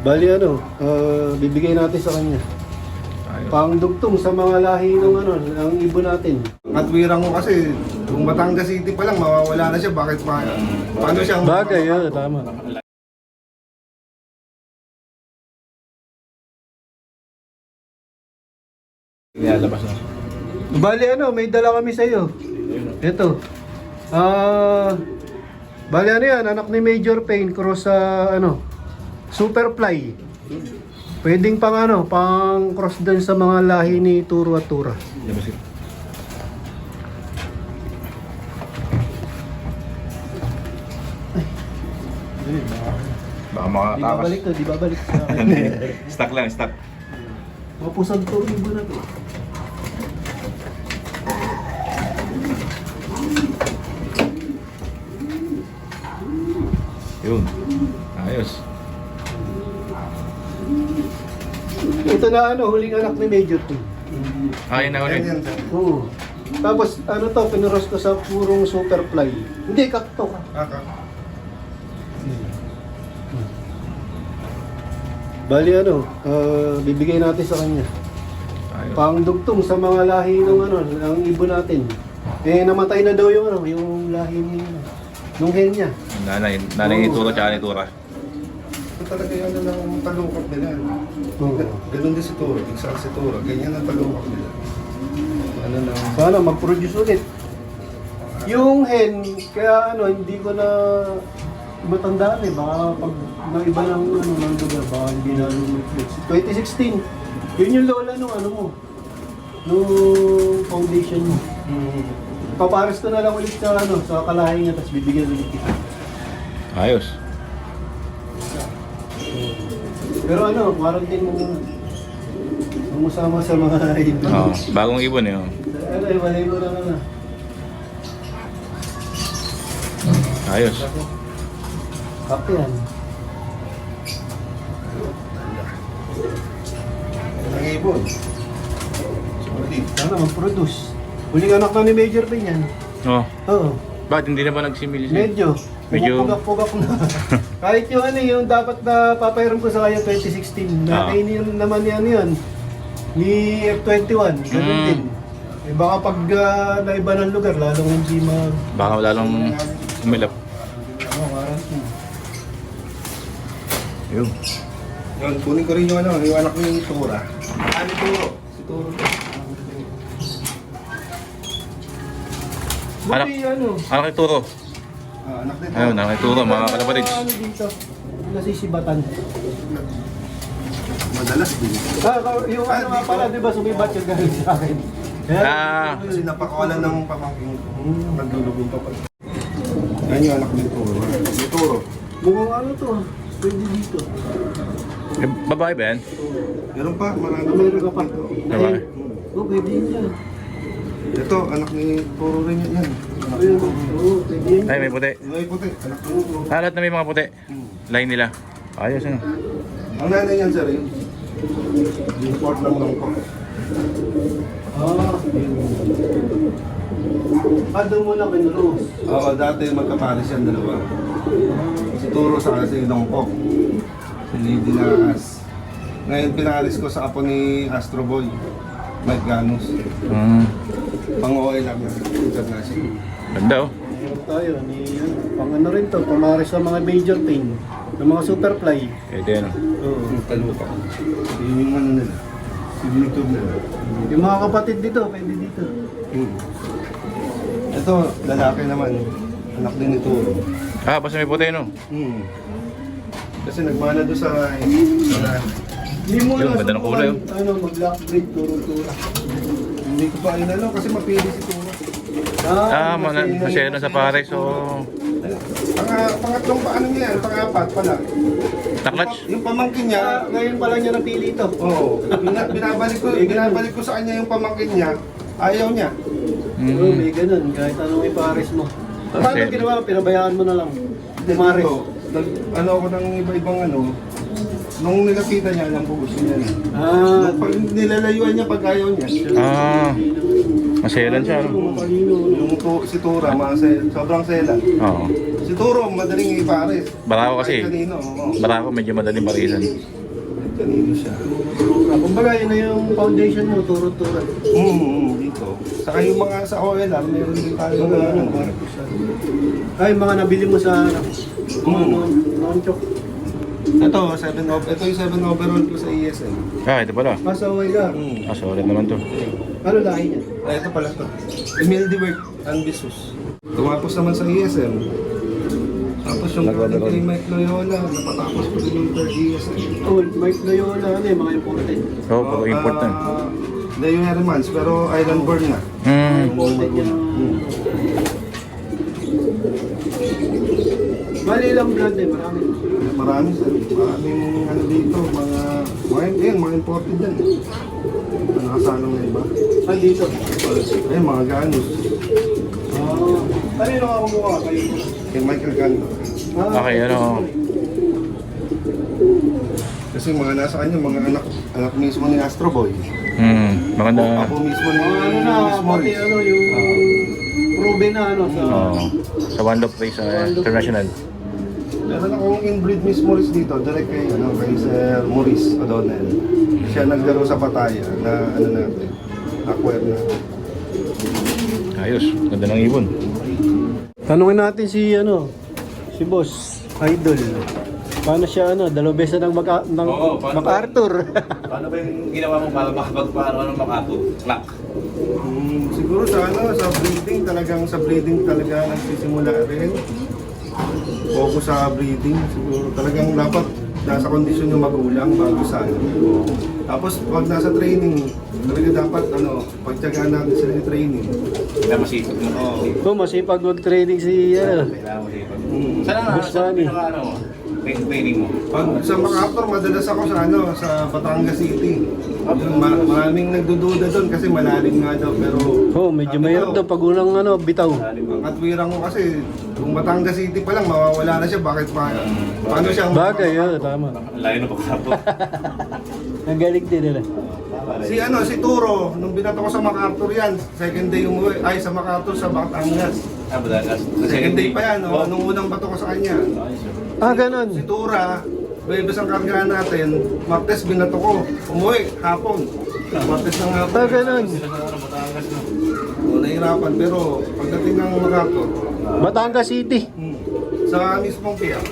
Bali bibigay natin sa kanya. Pangdugtong sa mga lahi ng ng ibon natin. Katwirang ko kasi, kung Batangas City pa lang, mawawala na siya. Bakit pa? Paano siyang... Bagay, tama. Ilalabas na. Bali may dala kami sa iyo. Ito. Bali yan, anak ni Major Payne, cross sa Superfly. Pwedeng pang cross din sa mga lahi ni Turo at Tura. Labas ito. Baka Di makatakas. babalik to, di babalik sa akin. Stock lang, stock. Mapusag to ibon na to. Yun. Ayos. Ito na huling anak ni Major Payne. Ayun na ulit. Yan, sir. Oo. Tapos pinuros ko sa purong Superfly. Hindi, kakto ka. Bali bibigay natin sa kanya. Ayos. Pangdugtong sa mga lahi ng ibon natin. Namatay na daw yung lahi ni nung hen niya. Nanay ni Turo tsaka ni Tura. Ito talaga yung ng talukap nila. Oo. Ganun din si Turo, isa si Turo. Ganyan ang talukap nila. Sana mag-produce ulit. Yung hen, kaya hindi ko na matandaan baka pag naiba ng ng lugar, baka hindi na lumiflex. 2016, yun yung lola nung mo, nung foundation mo. Papares ko na lang ulit sa sa kalahin niya, tapos bibigyan ulit kita. Ayos. Pero quarantine mo muna. Huwag mo sama sa mga ibon. Oh, bagong ibon eh. Oh. Iwalay mo na. Ayos. Kape yan. Ang ibon. Solid. Sana mag-produce. Huling anak na ni Major Payne yan. Oh. Oo. Bakit hindi na ba nagsimili siya? Medyo. Pugak-pugak na. Kahit yung dapat na papayroon ko sa kanya 2016. Nakainin naman yun. Ni F21. Ganun din. Baka pag naiba ng lugar, lalong hindi Baka lalong umilap. quarantine. Yun. Yun, kunin ko rin yung yung anak ni Tura. Ni Turo. Si Turo. Anak- Buti Anak ni Turo. Anak ni Turo. Ayun, anak ni Turo, mga kalapatids. Dito. Nasisibatan. Madalas din. Yung nga pala, di ba, sumibat yung galing sa akin. Kasi napakawalan ng pamangking ko. Nagdulubong pa pala. Yan yung anak ni Turo. Ni Turo. Mukhang to, pwede dito. Eh, babae ba yan? Meron pa, marami. Meron ka pa. Babae. Pwede yun yan. Ito, anak ni Turo rin yan. Anak ni Ayun, Turo. pwede yun. Ay, may puti. Ay, puti. Anak ni Turo. Lahat na may mga puti. Line nila. Ayos ano. Ang nanay niyan, sir, yun. Import lang lang po. Doon muna pinrose. Oo, dati magkapares yan, dalawa. Si Turo sa si Dongkok. Si Lady Naas. Ngayon pinaris ko sa apo ni Astro Boy. Mike Ganus. Pang-OL lang na. International. Ganda oh. Meron tayo, pang rin to, pamaris sa mga Major Payne, ng mga Superfly. Ito yan oh. Oo. Yung talupa. Yun yung nila. Yung YouTube nila. Yung mga kapatid dito, pwede dito. Ito, lalaki naman. Anak din ni Turo. Basta may puti no. Kasi nagmana doon sa nanay. Hindi mo Yung na ganda ng kulay, oh. mag-lock breed, Turo-tura. Hindi ko pa inalo kasi mapili si Turo. Masyado sa pare so... Pangatlong paano niya yan? Pang-apat pala. Taklats? Yung pamangkin niya, Ngayon pa lang niya napili ito. oo. Binabalik ko sa kanya yung pamangkin niya. Ayaw niya. Oo, may ganun, kahit anong ipares mo. Paano Kasi- ginawa? Pinabayaan mo na lang. Pumares. Dito, ano ako ng iba-ibang nung nilapitan niya, alam ko gusto niya na. Pag nilalayuan niya, pag ayaw niya. Maselan siya no. Si Tura, sobrang selan. Oo. Si Turo, madaling ipares. Barako kasi. Kahit kanino, oo. Barako medyo madaling parisan. Kanino siya? Kumbaga, yun na yung foundation mo, turot-turot. Dito. Saka yung mga sa OLR, meron din tayo Mga na ano, ay, mga nabili mo sa non-chok. Ito, ito yung 7 overall ko sa ESM. Ah, ito pala. Masa OLR. Ah, solid naman to. Ano lahi niya? Ito pala to. Emil de Work, Ambisus. Tumapos naman sa ESM. Tapos yung galing kay Mike Loyola, napatapos ko din yung third ESM. Oh, Mike Loyola, ano yung mga important. Oo, puro important. The Hermans, pero island born na. Important yan. Mali lang blood eh, marami. Maraming ano dito, mga imported yan. Nakasalang na iba. Ah, dito. Ayun, mga Ganus. Ano yung nakakumukha kayo? Kay Michael Gano. Okay, ano. Kasi mga nasa kanya, mga anak mismo ni Astro Boy. Maganda. Ako mismo ni Ano na, Miss pati Morris. ano yung proven na ano sa... Oo. Sa One Love Race International. Meron akong inbreed Miss Morris dito, direct kay Sir Maurice O'Donnell. Siya naglaro sa Pattaya na ano natin, acquire na. Ayos. Ganda ng ibon. Tanungin natin si Boss, Idol. Paano siya dalawa beses ng Oo, paano MacArthur? Paano ba yung ginawa mo para makapagpaano ng Mac? Siguro sa breeding talaga nagsisimula rin. Focus sa breeding, siguro talagang dapat nasa kondisyon yung magulang bago sa Tapos pag nasa training, talaga dapat pagtiyagaan natin sila yung training. Kailangan masipag mo. Oo. Masipag mag-training si Kailangan masipag. Saan Boss ang Manny. training mo? Pag sa MacArthur, madalas ako sa Batangas City. Yung maraming nagdududa doon kasi malalim nga daw, pero medyo sabi mahirap ko, daw pag unang bitaw. ang katwiran ko kasi kung Batangas City pa lang mawawala na siya, bakit pa paano siya Bagay, tama. Layo na pagkapot. Ang galing din nila. si Turo nung binato ko sa MacArthur yan, second day umuwi sa MacArthur sa Batangas. Badangas. Second day pa yan, nung unang bato ko sa kanya. Ganun. Si Tura, Bebes ang kargahan natin, Martes binato ko, umuwi, hapon. Martes ng hapon. Ganun. Nahirapan, pero pagdating ng MacArthur, Batangas City. sa mismong piyak,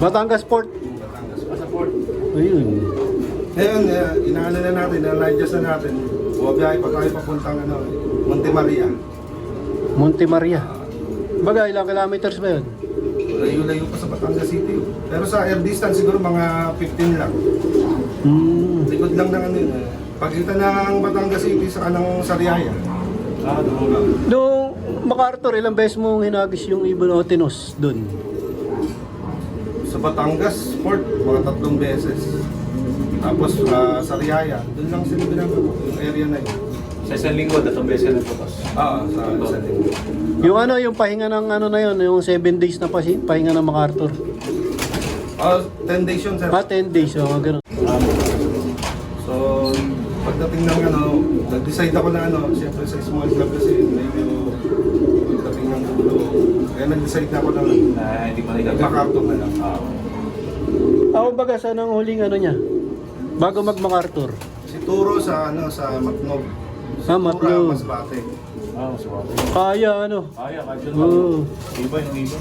Batangas Port. Batangas. Passport. Ayun. Ngayon, inaano na natin, na-adjust na natin, buwabiyahe pa tayo papuntang Monte Maria. Monte Maria. Baga, ilang kilometers ba yun? Layo-layo pa sa Batangas City. Pero sa air distance, siguro mga 15 lang. Likod lang ng yun. Pagkita ng Batangas City sa kanang Sariaya. Doon lang. Noong MacArthur, ilang beses mong hinagis yung ibon Otinos doon? Sa Batangas Port, mga 3 beses. Tapos Sariaya, doon lang sila binabato, yung area na yun. Sa isang linggo, 3 beses ka nagputos. Sa linggo. Yung pahinga ng na yun, yung 7 days na pahinga ng MacArthur. 10 days yun, sir. 10 days, ganun. So, pagdating ng nag-decide ako na siyempre sa small club kasi medyo pagdating ng dulo. Kaya nag-decide na ako na Hindi pa rin mag-MacArthur na lang. Ako baga, saan ang huling niya? Bago mag-MacArthur? Si Turo sa Matnog. Si Matnog. Tura, Masbate. Maswerte. Kaya Kaya, kahit yun. Oo. Iba yung iba.